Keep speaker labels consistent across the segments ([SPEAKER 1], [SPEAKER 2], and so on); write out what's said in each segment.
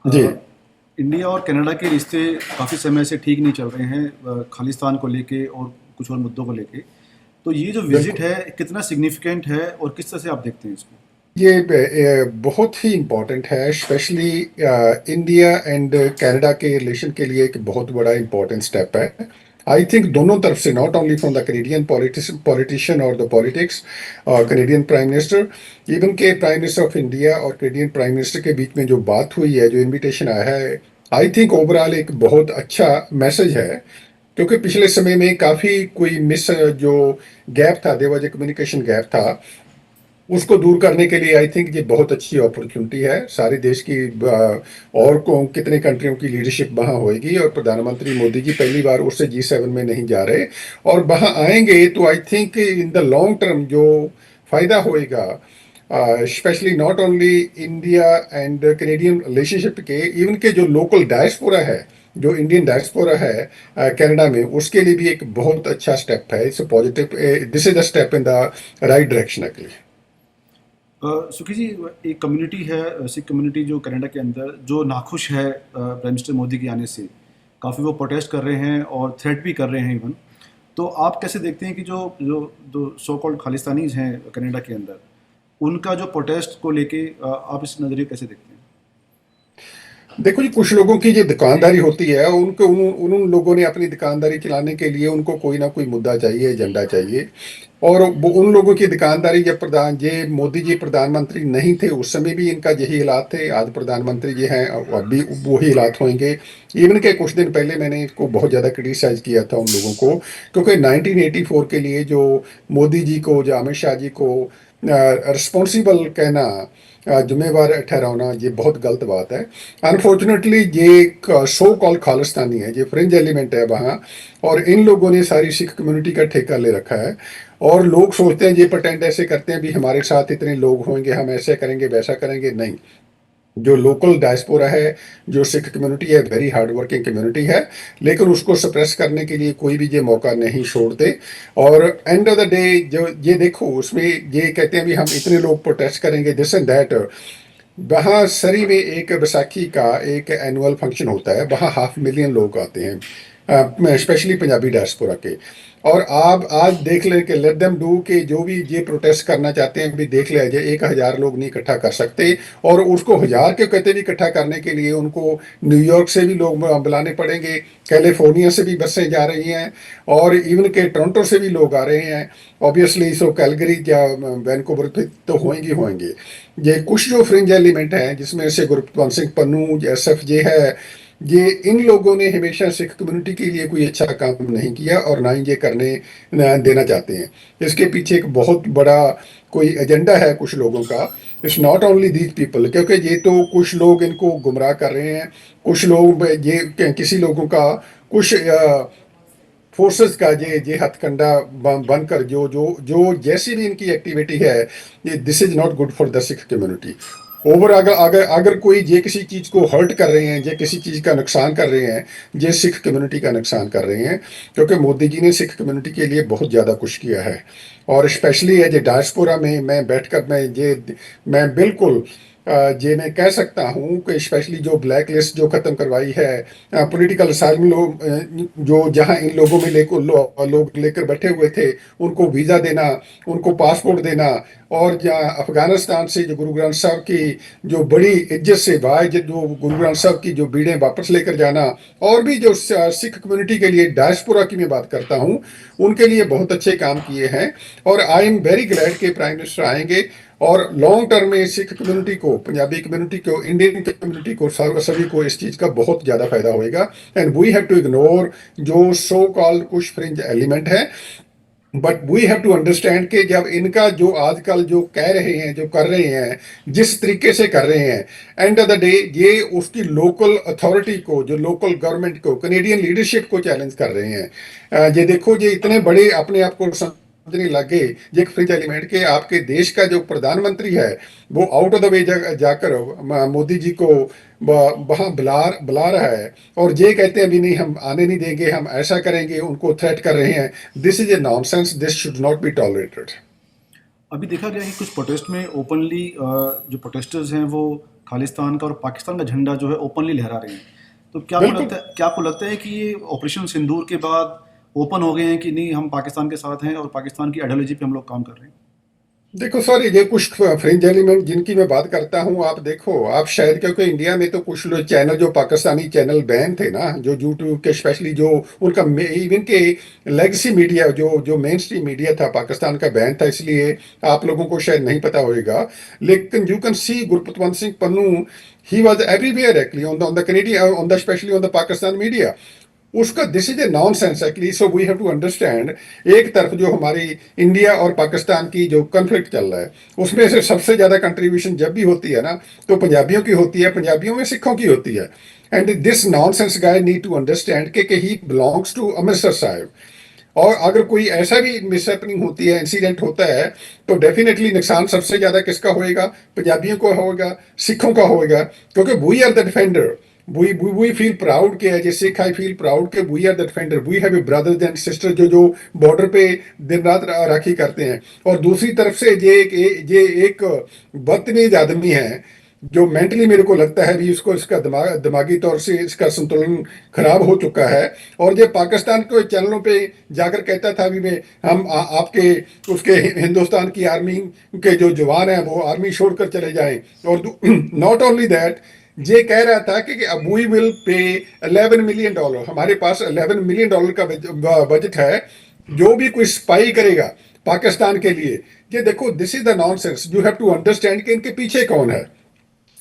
[SPEAKER 1] जी।
[SPEAKER 2] India और Canada के रिश्ते काफ़ी समय से ठीक नहीं चल रहे हैं, खालिस्तान को लेके और कुछ और मुद्दों को लेके। तो ये जो विजिट
[SPEAKER 1] बिल्कुल।
[SPEAKER 2] है कितना सिग्निफिकेंट है और किस तरह से आप देखते हैं इसको?
[SPEAKER 1] ये बहुत ही इम्पोर्टेंट है, स्पेशली इंडिया एंड कनाडा के रिलेशन के लिए एक बहुत बड़ा इम्पोर्टेंट स्टेप है। आई थिंक दोनों तरफ से, not only from the Canadian politician और the politics, Canadian prime minister, even के प्राइम मिनिस्टर ऑफ इंडिया और कनेडियन प्राइम मिनिस्टर के बीच में जो बात हुई है, जो इनविटेशन आया है, आई थिंक ओवरऑल एक बहुत अच्छा मैसेज है। क्योंकि पिछले समय में काफ़ी कोई मिस जो गैप था, there was a communication gap था, उसको दूर करने के लिए आई थिंक ये बहुत अच्छी अपॉर्चुनिटी है। सारे देश की और कितने कंट्रियों की लीडरशिप वहाँ होएगी, और प्रधानमंत्री मोदी जी पहली बार उससे G7 में नहीं जा रहे, और वहाँ आएंगे तो I think in the long term जो फायदा होएगा, specially not only India and Canadian relationship के, इवन के जो लोकल डायस्पोरा है, जो इंडियन डायस्पोरा है कनाडा में, उसके लिए भी एक बहुत अच्छा स्टेप है। It's positive, this is the step in the right direction actually.
[SPEAKER 2] सुखी जी, एक कम्युनिटी है, सिख कम्युनिटी जो कनाडा के अंदर जो नाखुश है प्राइम मिनिस्टर मोदी के आने से। काफ़ी वो प्रोटेस्ट कर रहे हैं और थ्रेट भी कर रहे हैं इवन। तो आप कैसे देखते हैं कि जो जो जो सो कॉल्ड खालिस्तानीज हैं कनाडा के अंदर, उनका जो प्रोटेस्ट को लेके आप इस नज़रिए कैसे देखते हैं?
[SPEAKER 1] देखो जी, कुछ लोगों की जो दुकानदारी होती है, उनको उन लोगों ने अपनी दुकानदारी चलाने के लिए उनको कोई ना कोई मुद्दा चाहिए, एजेंडा चाहिए। और उन लोगों की दुकानदारी, जब ये मोदी जी प्रधानमंत्री नहीं थे उस समय भी इनका यही हालात थे, आज प्रधानमंत्री जी हैं अब भी वही हालात होंगे। इवन के कुछ दिन पहले मैंने इसको बहुत ज़्यादा क्रिटिसाइज किया था उन लोगों को, क्योंकि 1984 के लिए जो मोदी जी को, जो अमित शाह जी को रिस्पॉन्सिबल कहना, जिम्मेवार ठहराना, ये बहुत गलत बात है। अनफॉर्चुनेटली ये सो कॉल खालिस्तानी है, ये फ्रिंज एलिमेंट है वहाँ, और इन लोगों ने सारी सिख कम्युनिटी का ठेका ले रखा है। और लोग सोचते हैं, ये प्रटेंड ऐसे करते हैं भी हमारे साथ इतने लोग होंगे, हम ऐसे करेंगे वैसा करेंगे। नहीं, जो लोकल डायस्पोरा है, जो सिख कम्युनिटी है, वेरी हार्ड वर्किंग कम्युनिटी है, लेकिन उसको सप्रेस करने के लिए कोई भी ये मौका नहीं छोड़ते। और एंड ऑफ द डे जो ये देखो, उसमें ये कहते हैं भी हम इतने लोग प्रोटेस्ट करेंगे, दिस एंड दैट। वहाँ सरी में एक बैसाखी का एक एनुअल फंक्शन होता है, वहाँ 500,000 लोग आते हैं, स्पेशली पंजाबी डायस्पोरा के। और आप आज देख ले के लेट देम डू के जो भी ये प्रोटेस्ट करना चाहते हैं भी देख लिया जाए, 1,000 लोग नहीं इकट्ठा कर सकते। और उसको हजार के कहते भी इकट्ठा करने के लिए उनको न्यूयॉर्क से भी लोग बुलाने पड़ेंगे, कैलिफोर्निया से भी बसें जा रही हैं, और इवन के टोरंटो से भी लोग आ रहे हैं। ऑब्वियसली सो कैलगरी या वैनकूवर तो होंगे होंगे। ये कुछ जो फ्रिंज एलिमेंट हैं, जिसमें से गुरपतवंत सिंह पन्नू, SFJ है, ये इन लोगों ने हमेशा सिख कम्युनिटी के लिए कोई अच्छा काम नहीं किया, और ना ही ये करने देना चाहते हैं। इसके पीछे एक बहुत बड़ा कोई एजेंडा है कुछ लोगों का। It's not only these people, क्योंकि ये तो कुछ लोग इनको गुमराह कर रहे हैं। कुछ लोग ये किसी लोगों का, कुछ फोर्सेस का ये हथकंडा बनकर जो जो जो जैसी भी इनकी एक्टिविटी है, ये this is not good for the Sikh community. Over अगर अगर अगर कोई ये किसी चीज को हर्ट कर रहे हैं, ये किसी चीज का नुकसान कर रहे हैं, ये सिख कम्युनिटी का नुकसान कर रहे हैं। क्योंकि मोदी जी ने सिख कम्युनिटी के लिए बहुत ज्यादा कुछ किया है। और स्पेशली एज ए डायस्पोरा में मैं बैठकर मैं बिल्कुल ये मैं कह सकता हूँ कि स्पेशली जो ब्लैक लिस्ट जो खत्म करवाई है, पॉलिटिकल असाइलम लोग, जो जहाँ इन लोगों में लोग लेकर बैठे हुए थे, उनको वीज़ा देना, उनको पासपोर्ट देना, और जहाँ अफगानिस्तान से जो गुरु ग्रंथ साहब की जो बड़ी इज्जत से बाइज्जत जो गुरु ग्रंथ साहब की जो बीड़ें वापस लेकर जाना, और भी जो सिख कम्युनिटी के लिए डायस्पोरा की मैं बात करता हूँ, उनके लिए बहुत अच्छे काम किए हैं। और आई एम वेरी ग्लैड के प्राइम मिनिस्टर आएंगे, और लॉन्ग टर्म में सिख कम्युनिटी को, पंजाबी कम्युनिटी को, इंडियन कम्युनिटी को, सभी को इस चीज़ का बहुत ज़्यादा फायदा होएगा। And we have to ignore जो सो कॉल्ड कुछ फ्रिंज एलिमेंट है, but we have to understand कि जब इनका जो आजकल जो कह रहे हैं, जो कर रहे हैं, जिस तरीके से कर रहे हैं, एंड ऑफ द डे ये उसकी लोकल अथॉरिटी को, जो लोकल गवर्नमेंट को, कनेडियन लीडरशिप को चैलेंज कर रहे हैं। ये देखो, ये इतने बड़े अपने आप को समझने लगे, ये एक फ्रिंज एलिमेंट के आपके देश का जो प्रधानमंत्री है, वो आउट ऑफ द वे जाकर मोदी जी को वहां बुला रहा है, और ये कहते हैं भी नहीं हम आने नहीं देंगे, हम ऐसा करेंगे, उनको थ्रेट कर रहे हैं। This is A nonsense, this should not be tolerated.
[SPEAKER 2] अभी देखा गया है कि कुछ प्रोटेस्ट में ओपनली जो प्रोटेस्टर्स हैं वो खालिस्तान का और पाकिस्तान का झंडा जो है ओपनली लहरा रहे हैं। तो
[SPEAKER 1] बिल्कुल।
[SPEAKER 2] क्या आपको लगता है कि ये ऑपरेशन सिंदूर के बाद ओपन हो गए हैं कि नहीं, हम पाकिस्तान के साथ हैं और पाकिस्तान की आइडियोलॉजी पे हम लोग काम कर रहे हैं?
[SPEAKER 1] देखो सर, ये कुछ फ्रिंज एलिमेंट जिनकी मैं बात करता हूँ, आप देखो, आप शायद, क्योंकि इंडिया में तो कुछ लोग चैनल, जो पाकिस्तानी चैनल बैन थे ना, जो यूट्यूब के स्पेशली, जो उनका इवन के लेगसी मीडिया, जो जो मेन स्ट्रीम मीडिया था पाकिस्तान का, बैन था, इसलिए आप लोगों को शायद नहीं पता होएगा। लेकिन you can see Gurpatwant Singh Pannu, he was everywhere actually on the Canadian, on the specially on the Pakistan media. उसका this is a nonsense actually, so we have to understand. एक तरफ जो हमारी इंडिया और पाकिस्तान की जो कन्फ्लिक्ट चल रहा है, उसमें से सबसे ज्यादा कंट्रीब्यूशन जब भी होती है ना, तो पंजाबियों की होती है, पंजाबियों में सिखों की होती है। And this nonsense guy need to understand कि he belongs to Amritsar Sahib. और अगर कोई ऐसा भी मिसहैपनिंग होती है, इंसिडेंट होता है, तो डेफिनेटली नुकसान सबसे ज्यादा किसका होएगा? पंजाबियों को होगा, सिखों का होएगा, क्योंकि we are the defender. We feel proud कि as a Sikh, I feel proud कि we are the defender, we have a brothers and sister जो बॉर्डर पे दिन रात राखी करते हैं। और दूसरी तरफ से ये एक बदतमीज आदमी है, जो मेंटली मेरे को लगता है भी उसको, इसका दिमागी तौर से इसका संतुलन खराब हो चुका है। और ये पाकिस्तान के चैनलों पे जाकर कहता था भी मैं, हम आपके उसके हिंदुस्तान की आर्मी के जो जवान हैं वो आर्मी छोड़कर चले जाएं। और नॉट ओनली दैट, ये कह रहा था कि वी विल पे $11 मिलियन, हमारे पास $11 मिलियन का बजट है, जो भी कोई स्पाई करेगा पाकिस्तान के लिए। ये देखो, this is the nonsense. You have to understand कि इनके पीछे कौन है।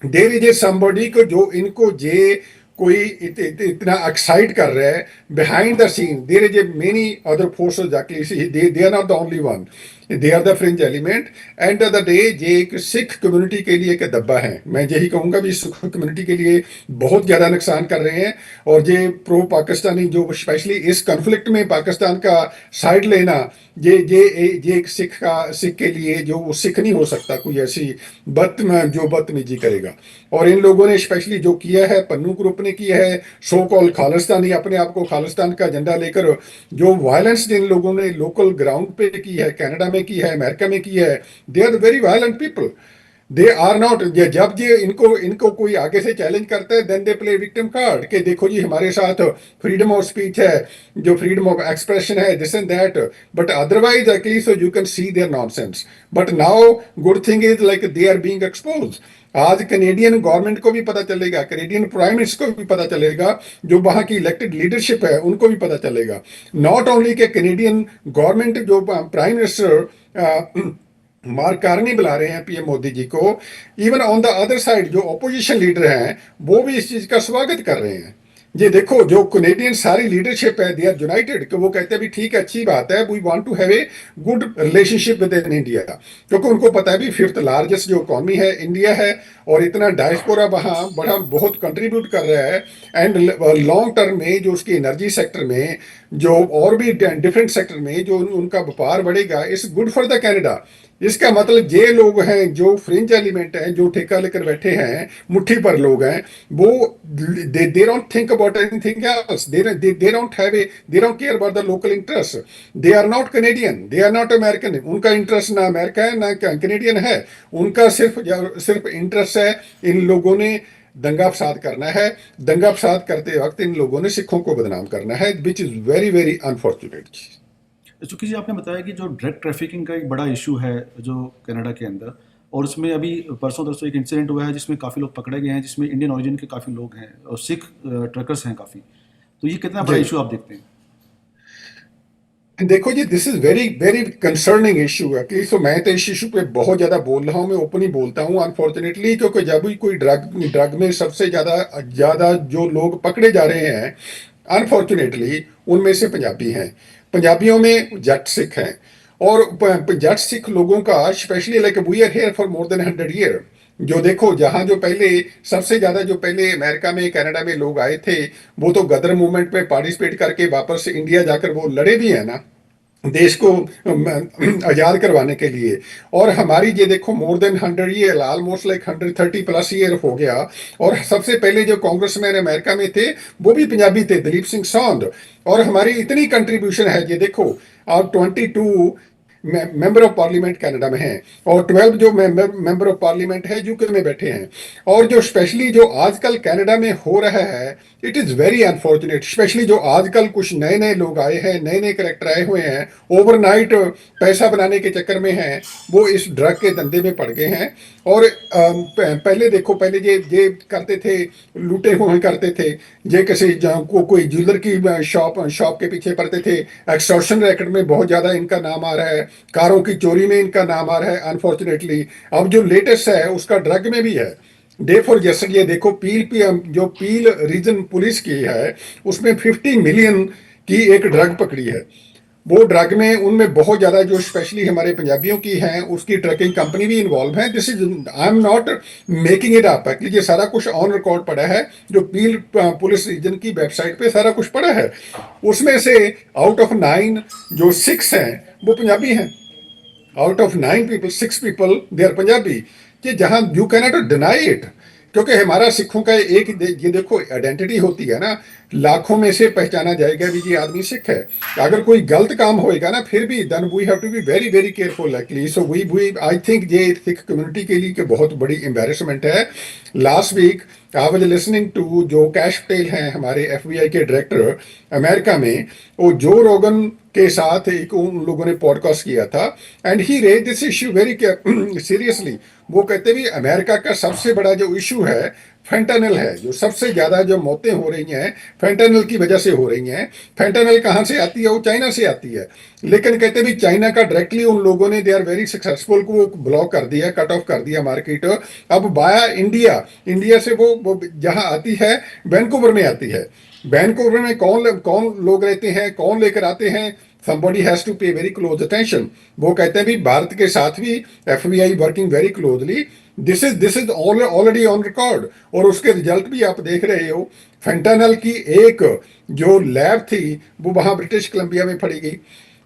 [SPEAKER 1] देर इज ए समबडी को, जो इनको जे कोई इतना एक्साइट कर रहा है behind the scene. There is a many other forces actually, they are not the only one, they are the fringe element. End of the day ये एक सिख कम्युनिटी के लिए एक दब्बा है। मैं यही कहूँगा भी सिख कम्युनिटी के लिए बहुत ज़्यादा नुकसान कर रहे हैं। और ये प्रो पाकिस्तानी, जो स्पेशली इस कन्फ्लिक्ट में पाकिस्तान का साइड लेना, ये एक सिख के लिए, जो वो सिख नहीं हो सकता कोई ऐसी जो बदतमीजी करेगा। और इन लोगों ने स्पेशली जो किया है, पन्नू ग्रुप ने किया है, सो कॉल खालिस्तानी, अपने आप को खालिस्तान का झंडा लेकर जो वायलेंस इन लोगों ने लोकल ग्राउंड पे की है, कनाडा में की है, अमेरिका में की है, they are very violent people. They are not, जब ये इनको इनको कोई आगे से चैलेंज करता है, then they play victim card कि देखो जी हमारे साथ फ्रीडम ऑफ स्पीच है, जो फ्रीडम ऑफ एक्सप्रेशन है, this and that. But otherwise actually so you can see their nonsense. But now good thing is like they are being expose. आज Canadian government को भी पता चलेगा, कैनेडियन प्राइम मिनिस्टर को भी पता चलेगा, जो वहां की इलेक्टेड लीडरशिप है उनको भी पता चलेगा। नॉट ओनली के कैनेडियन गवर्नमेंट, जो प्राइम मिनिस्टर मार्क कार्नी बुला रहे हैं पीएम मोदी जी को, even on the other side जो ऑपोजिशन लीडर हैं वो भी इस चीज का स्वागत कर रहे हैं। ये देखो, जो कैनेडियन सारी लीडरशिप है, दे आर यूनाइटेड, कि वो कहते हैं भी ठीक है, अच्छी बात है, we want to have a good relationship with in India. क्योंकि उनको पता है भी फिफ्थ लार्जेस्ट जो इकॉनमी है इंडिया है, और इतना डायस्पोरा वहाँ बड़ा बहुत कंट्रीब्यूट कर रहा है। एंड लॉन्ग टर्म में जो उसकी एनर्जी सेक्टर में, जो और भी डिफरेंट सेक्टर में जो उनका व्यापार बढ़ेगा, it's good for the Canada. इसका मतलब ये लोग हैं जो फ्रिंज एलिमेंट हैं, जो ठेका लेकर बैठे हैं, मुट्ठी पर लोग हैं, वो they don't think about anything else, they don't have a, they don't care about the local interest. They are not Canadian, they are not American. उनका इंटरेस्ट ना अमेरिका है ना कैनेडियन है, उनका सिर्फ इंटरेस्ट है, इन लोगों ने दंगा फसाद करना है। दंगा फसाद करते वक्त इन लोगों ने सिखों को बदनाम करना है, which is very very unfortunate.
[SPEAKER 2] चूँकि जी आपने बताया कि जो ड्रग ट्रैफिकिंग का एक बड़ा इशू है जो कनाडा के अंदर, और उसमें अभी परसों तरसों एक इंसिडेंट हुआ है जिसमें काफ़ी लोग पकड़े गए हैं, जिसमें इंडियन ओरिजिन के काफ़ी लोग हैं और सिख ट्रकर्स हैं काफ़ी। तो ये कितना बड़ा
[SPEAKER 1] जी
[SPEAKER 2] इशू आप देखते हैं?
[SPEAKER 1] देखो जी, this is very very concerning issue है। कि तो मैं तो इस इशू पे बहुत ज्यादा बोल रहा हूँ, मैं ओपनली बोलता हूँ अनफॉर्चुनेटली, क्योंकि जब भी कोई ड्रग में सबसे ज्यादा ज्यादा जो लोग पकड़े जा रहे हैं, अनफॉर्चुनेटली उनमें से पंजाबी हैं। पंजाबियों में जट सिख हैं। और जट सिख लोगों का specially, like we are here for more than 100 year. जो देखो, जहाँ जो पहले सबसे ज्यादा जो पहले अमेरिका में, कनाडा में लोग आए थे, वो तो गदर मूवमेंट में पार्टिसिपेट करके वापस इंडिया जाकर वो लड़े भी हैं ना, देश को आजाद करवाने के लिए। और हमारी ये देखो, मोर than 100 year, almost like 130+ year हो गया। और सबसे पहले जो कांग्रेसमैन अमेरिका में थे, वो भी पंजाबी थे, दलीप सिंह सांध। और हमारी इतनी कंट्रीब्यूशन है, ये देखो, आप 22 मेंबर ऑफ पार्लियामेंट कनाडा में हैं, और 12 जो मेंबर ऑफ पार्लियामेंट है यूके में बैठे हैं। और जो स्पेशली जो आजकल कनाडा में हो रहा है, it is very unfortunate, specially जो आजकल कुछ नए नए लोग आए हैं, नए नए करेक्टर आए हुए हैं, ओवरनाइट पैसा बनाने के चक्कर में हैं, वो इस ड्रग के धंधे में पड़ गए हैं। और पहले देखो, पहले ये करते थे, लूटे हुए करते थे, ये किसी कोई ज्वेलर की शॉप के पीछे पड़ते थे, एक्सटॉर्शन रैकेट में बहुत ज़्यादा इनका नाम आ रहा है, कारों की चोरी में इनका नाम आ रहा है अनफॉर्चुनेटली। अब जो लेटेस्ट है उसका ड्रग में भी है। डे फॉर ये देखो, जो पील रीजन पुलिस की है, उसमें 50 मिलियन की एक ड्रग पकड़ी है। वो ड्रग में उनमें बहुत ज़्यादा जो स्पेशली हमारे पंजाबियों की हैं, उसकी ट्रकिंग कंपनी भी इन्वॉल्व है। This is, I am not making it up, ये सारा कुछ ऑन रिकॉर्ड पड़ा है, जो पील पुलिस रीजन की वेबसाइट पे सारा कुछ पड़ा है। उसमें से आउट ऑफ 9 जो 6 हैं वो पंजाबी हैं। Out of 9 people 6 people they are Punjabi. कि जहां you can not deny it, क्योंकि हमारा सिखों का एक ये देखो आइडेंटिटी होती है ना, लाखों में से पहचाना जाएगा भी ये आदमी सिख है। अगर कोई गलत काम होएगा ना, फिर भी then we have to be very very careful actually. So we I think ये सिख कम्युनिटी के लिए बहुत बड़ी एम्बेरसमेंट है। Last week I was listening to जो कैश पटेल हैं हमारे एफबीआई के डायरेक्टर अमेरिका में, वो जो रोगन के साथ एक उन लोगों ने पॉडकास्ट किया था, and he raise this issue very seriously. वो कहते भी अमेरिका का सबसे बड़ा जो इशू है फेंटानिल है, जो सबसे ज़्यादा जो मौतें हो रही हैं फेंटानिल की वजह से हो रही हैं। फेंटानिल कहाँ से आती है? वो चाइना से आती है। लेकिन कहते भी चाइना का डायरेक्टली उन लोगों ने, दे आर वेरी सक्सेसफुल, को ब्लॉक कर दिया, कट ऑफ कर दिया मार्केट। अब बाया इंडिया से वो जहाँ आती है वैंकूवर में आती है। वैंकूवर में कौन लोग रहते हैं, कौन लेकर आते हैं? somebody has to pay very close attention। वो कहते हैं भी भारत के साथ भी FBI working very closely. This is already on record, और उसके रिजल्ट भी आप देख रहे हो। फेंटानल की एक जो लैब थी वो वहाँ ब्रिटिश कोलंबिया में फड़ी गई,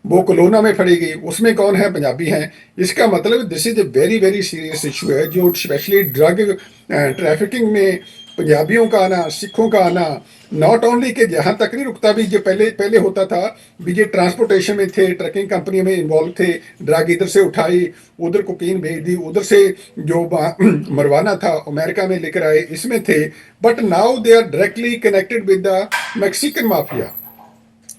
[SPEAKER 1] वो कोलोना में फड़ी गई, उसमें कौन है? पंजाबी हैं। इसका मतलब this is a very very serious issue है, जो स्पेशली ड्रग ट्रैफिकिंग में पंजाबियों का आना, सिखों का आना, नॉट ओनली के जहाँ तक नहीं रुकता भी, जो पहले होता था भी, ये ट्रांसपोर्टेशन में थे, ट्रकिंग कंपनी में इन्वॉल्व थे, ड्रग इधर से उठाई, उधर कोकीन भेज दी, उधर से जो मरवाना था अमेरिका में लेकर आए, इसमें थे। But now they are directly connected with the Mexican mafia.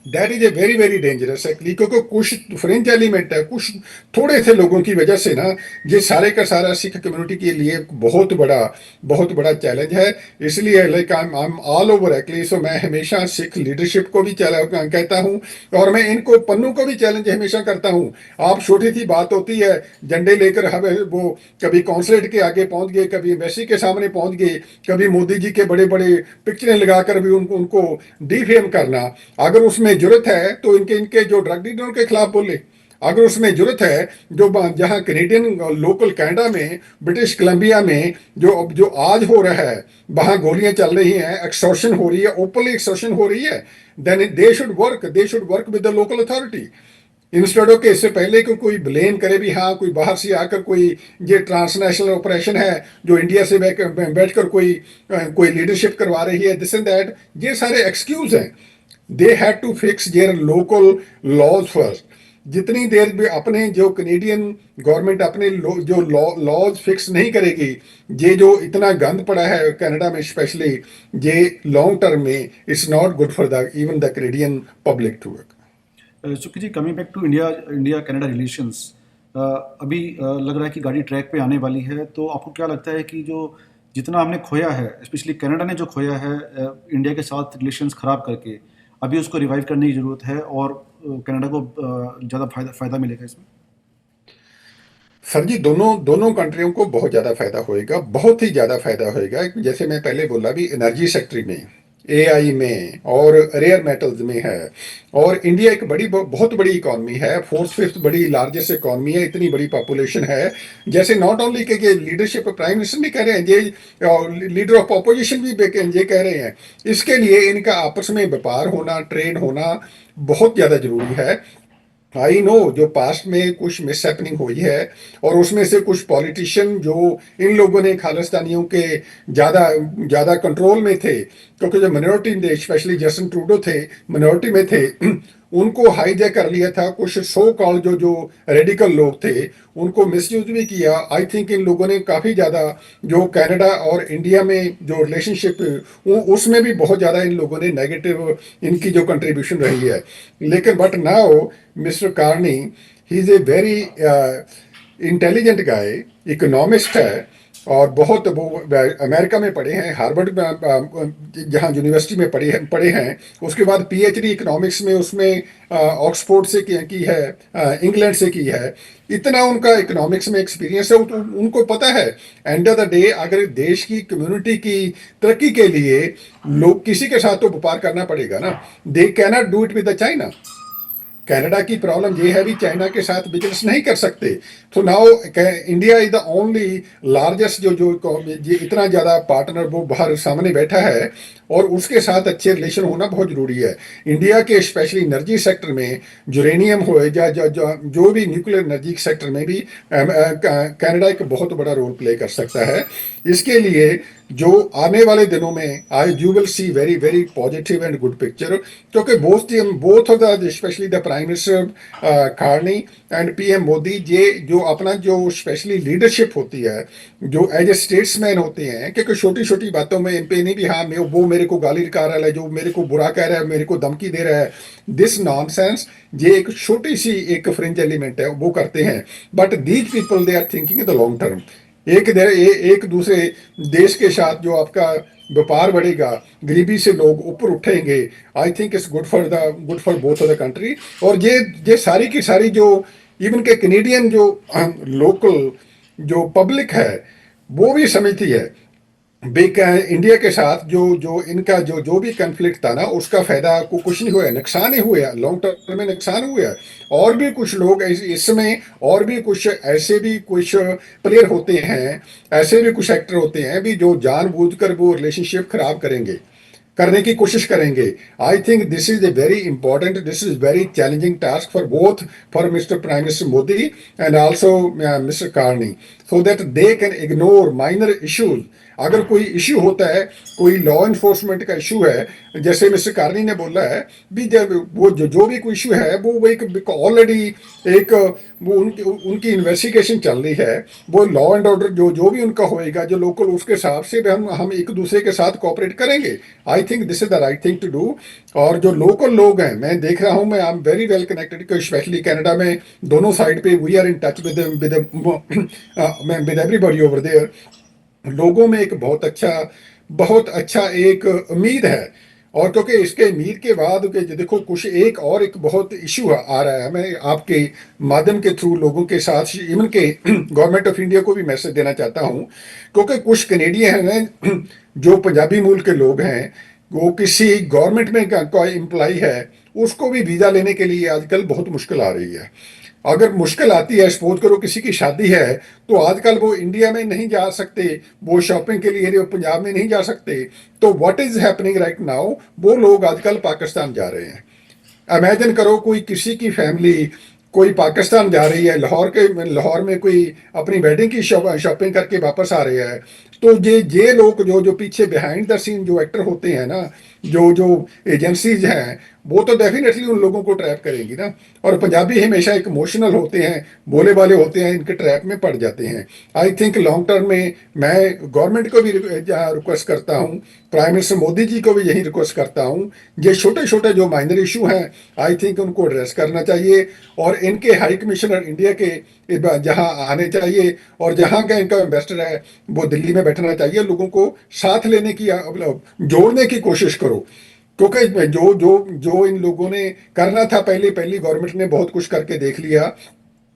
[SPEAKER 1] That is a very very dangerous actually, क्योंकि कुछ फ्रेंच एलिमेंट है, कुछ थोड़े से लोगों की वजह से ना, ये सारे का सारा सिख कम्युनिटी के लिए बहुत बड़ा चैलेंज है। इसलिए like I am all over actually. So मैं हमेशा सिख लीडरशिप को भी कहता हूँ, और मैं इनको पन्नू को भी चैलेंज हमेशा करता हूँ। आप छोटी सी बात होती है, झंडे लेकर हमें वो कभी कॉन्सुलेट के आगे पहुंच गए, कभी एम्बेसी के सामने पहुंच गए, कभी मोदी जी के बड़े बड़े पिक्चरें लगाकर भी उनको डिफेम करना। अगर उसमें जरूरत है तो इनके जो ड्रग डीलरों के खिलाफ बोले। अगर उसमें जरूरत है, जो जहां कैनेडियन लोकल कनाडा में, ब्रिटिश कोलंबिया में जो आज हो रहा है, वहां गोलियां चल रही हैं, एक्सटॉर्शन हो रही है, ओपनली एक्सटॉर्शन हो रही है, then they should work with the local authority. Instead of के इससे पहले कि कोई ब्लेम करे भी हाँ कोई बाहर से आकर कोई ये ट्रांसनेशनल ऑपरेशन है, जो इंडिया से बैठकर कोई लीडरशिप करवा रही है, दिस एंड दैट, ये सारे एक्सक्यूज हैं। They had to fix their local laws first. जितनी देर भी अपने जो कनेडियन गवर्नमेंट अपने जो लॉज फिक्स नहीं करेगी, ये जो इतना गंद पड़ा है कनाडा में स्पेशली, ये लॉन्ग टर्म में it's not good for the even the Canadian public to work.
[SPEAKER 2] Sukhi ji, coming back to India Canada relations, अभी लग रहा है कि गाड़ी ट्रैक पे आने वाली है, तो आपको क्या लगता है कि जो जितना हमने खोया है, स्पेशली कनाडा ने जो खोया है इंडिया के साथ रिलेशंस ख़राब करके, अभी उसको रिवाइव करने की ज़रूरत है, और कनाडा को ज़्यादा फ़ायदा मिलेगा इसमें?
[SPEAKER 1] सर जी, दोनों कंट्रियों को बहुत ज़्यादा फायदा होएगा, बहुत ही ज़्यादा फायदा होएगा। जैसे मैं पहले बोला भी, एनर्जी सेक्टर में, एआई में और रेयर मेटल्स में है। और इंडिया एक बहुत बड़ी इकॉनमी है, 4th-5th बड़ी लार्जेस्ट इकॉनमी है, इतनी बड़ी पॉपुलेशन है। जैसे नॉट ओनली के लीडरशिप प्राइम मिनिस्टर भी कह रहे हैं, ये लीडर ऑफ अपोजिशन भी ये कह रहे हैं, इसके लिए इनका आपस में व्यापार होना, ट्रेड होना बहुत ज़्यादा जरूरी है। आई नो जो पास्ट में कुछ मिस हैपनिंग हुई है, और उसमें से कुछ पॉलिटिशियन जो इन लोगों ने खालिस्तानियों के ज़्यादा कंट्रोल में थे, क्योंकि जो मिनोरिटी थे, स्पेशली जस्टिन ट्रूडो थे, मिनोरिटी में थे, उनको हाईजैक कर लिया था कुछ सो कॉल्ड जो जो रेडिकल लोग थे, उनको मिसयूज भी किया। आई थिंक इन लोगों ने काफ़ी ज़्यादा जो कनाडा और इंडिया में जो रिलेशनशिप उसमें भी बहुत ज़्यादा इन लोगों ने नेगेटिव इनकी जो कंट्रीब्यूशन रही है। लेकिन but now mister Carney, he is a very intelligent guy, economist है, और बहुत वो अमेरिका में पढ़े हैं, हार्वर्ड में जहाँ यूनिवर्सिटी में पढ़े हैं। उसके बाद पीएचडी इकोनॉमिक्स में उसमें ऑक्सफोर्ड से की है, इंग्लैंड से की है। इतना उनका इकोनॉमिक्स में एक्सपीरियंस है, तो उनको पता है एंड ऑफ द डे अगर देश की कम्युनिटी की तरक्की के लिए लोग किसी के साथ तो व्यापार करना पड़ेगा ना। They cannot do it with the China. Canada की प्रॉब्लम ये है भी चाइना के साथ बिजनेस नहीं कर सकते। तो now India is the only largest जो जो ये इतना ज़्यादा पार्टनर वो बाहर सामने बैठा है, और उसके साथ अच्छे रिलेशन होना बहुत ज़रूरी है। इंडिया के स्पेशली एनर्जी सेक्टर में यूरेनियम हो या जो भी न्यूक्लियर एनर्जी सेक्टर में भी कनाडा एक बहुत बड़ा रोल प्ले कर सकता है। इसके लिए जो आने वाले दिनों में I you will see very very positive and good picture, क्योंकि both of the specially the prime minister Carney and PM Modi, ये जो अपना जो स्पेशली लीडरशिप होती है, जो एज ए स्टेट्समैन होते हैं, क्योंकि छोटी छोटी बातों में इन पे नहीं भी हाँ वो मेरे को गाली निकाल रहा है, जो मेरे को बुरा कह रहा है, मेरे को धमकी दे रहा है, दिस नॉनसेंस, ये एक छोटी सी एक फ्रिंज एलिमेंट है वो करते हैं। But these people they are thinking in the long term. एक दूसरे देश के साथ जो आपका व्यापार बढ़ेगा, गरीबी से लोग ऊपर उठेंगे, I think it's good for both of the country. और ये सारी की सारी जो इवन के कैनेडियन जो लोकल जो पब्लिक है वो भी समझती है इंडिया के साथ जो जो इनका जो जो भी कन्फ्लिक्ट था ना, उसका फायदा को कुछ नहीं हुआ, नुकसान ही हुआ, लॉन्ग टर्म में नुकसान हुआ। और भी कुछ लोग इसमें और भी कुछ ऐसे भी कुछ प्लेयर होते हैं, ऐसे भी कुछ एक्टर होते हैं भी जो जानबूझकर वो रिलेशनशिप खराब करेंगे, करने की कोशिश करेंगे। I think this is a very important, this is very challenging task for both, for mister prime minister Modi and also mister Carney, so that they can ignore minor issues. अगर कोई इश्यू होता है, कोई लॉ इन्फोर्समेंट का issue है, जैसे mister Carney ने बोला है भी, जब वो जो भी कोई इशू है वो एक ऑलरेडी एक वो उनकी इन्वेस्टिगेशन चल रही है, वो लॉ एंड ऑर्डर जो जो भी उनका होएगा जो लोकल, उसके हिसाब से भी हम एक दूसरे के साथ कोऑपरेट करेंगे। I think this is the right thing to do. और जो लोकल लोग हैं, मैं देख रहा हूँ, मैं I am very well connected, specially Canada में दोनों साइड पे we are in touch with everybody over there. लोगों में एक बहुत अच्छा एक उम्मीद है। और क्योंकि इसके उम्मीद के बाद कि देखो कुछ एक बहुत इशू आ रहा है, मैं आपके माध्यम के थ्रू लोगों के साथ इवन के गवर्नमेंट ऑफ इंडिया को भी मैसेज देना चाहता हूँ, क्योंकि कुछ कनेडियन हैं जो पंजाबी मूल के लोग हैं, वो किसी गवर्नमेंट में कोई एम्प्लॉय है, उसको भी वीज़ा लेने के लिए आजकल बहुत मुश्किल आ रही है। अगर मुश्किल आती है, सपोज करो किसी की शादी है, तो आजकल वो इंडिया में नहीं जा सकते, वो शॉपिंग के लिए वो पंजाब में नहीं जा सकते। तो what is happening right now, वो लोग आजकल पाकिस्तान जा रहे हैं। इमेजिन करो कोई किसी की फैमिली कोई पाकिस्तान जा रही है, लाहौर में कोई अपनी वेडिंग की शॉपिंग करके वापस आ रहे हैं। तो ये लोग जो जो पीछे बिहाइंड द सीन जो एक्टर होते हैं ना, जो जो एजेंसीज हैं, वो तो डेफिनेटली उन लोगों को ट्रैप करेंगी ना। और पंजाबी हमेशा एक इमोशनल होते हैं, बोले वाले होते हैं, इनके ट्रैप में पड़ जाते हैं। आई थिंक लॉन्ग टर्म में मैं गवर्नमेंट को भी रिक्वेस्ट करता हूँ, प्राइम मिनिस्टर मोदी जी को भी यही रिक्वेस्ट करता हूँ, ये छोटे छोटे जो माइनर इशू हैं, आई थिंक उनको एड्रेस करना चाहिए। और इनके हाई कमिश्नर इंडिया के जहाँ आने चाहिए, और जहाँ का इनका इन्वेस्टर है वो दिल्ली में बैठना चाहिए। लोगों को साथ लेने की जोड़ने की कोशिश करो, क्योंकि जो जो जो इन लोगों ने करना था, पहली गवर्नमेंट ने बहुत कुछ करके देख लिया।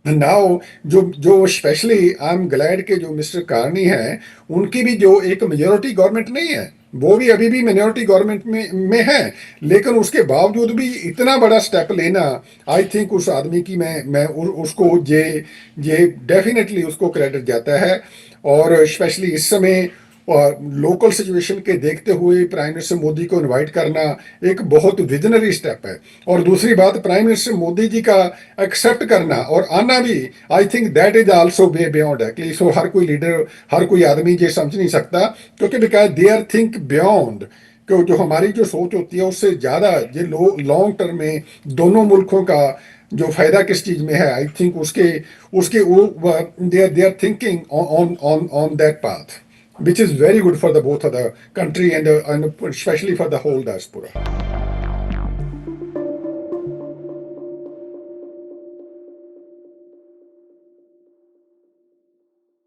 [SPEAKER 1] नाउ जो जो स्पेशली आई एम ग्लैड के जो मिस्टर कार्नी हैं, उनकी भी जो एक मेजोरिटी गवर्नमेंट नहीं है, वो भी अभी भी मिनोरिटी गवर्नमेंट में है, लेकिन उसके बावजूद भी इतना बड़ा स्टेप लेना, आई थिंक उस आदमी की मैं उसको ये डेफिनेटली उसको क्रेडिट जाता है। और स्पेशली इस समय और लोकल सिचुएशन के देखते हुए प्राइम मिनिस्टर मोदी को इनवाइट करना एक बहुत विजनरी स्टेप है। और दूसरी बात, प्राइम मिनिस्टर मोदी जी का एक्सेप्ट करना और आना भी, I think that is also way beyond है। सो हर कोई लीडर, हर कोई आदमी ये समझ नहीं सकता, क्योंकि because they are think beyond कि जो हमारी जो सोच होती है उससे ज़्यादा ये लॉन्ग टर्म में दोनों मुल्कों का जो फायदा किस चीज़ में है, आई थिंक उसके उसके वो they are thinking on that path, which is very good for the both of the country and especially for the whole diaspora.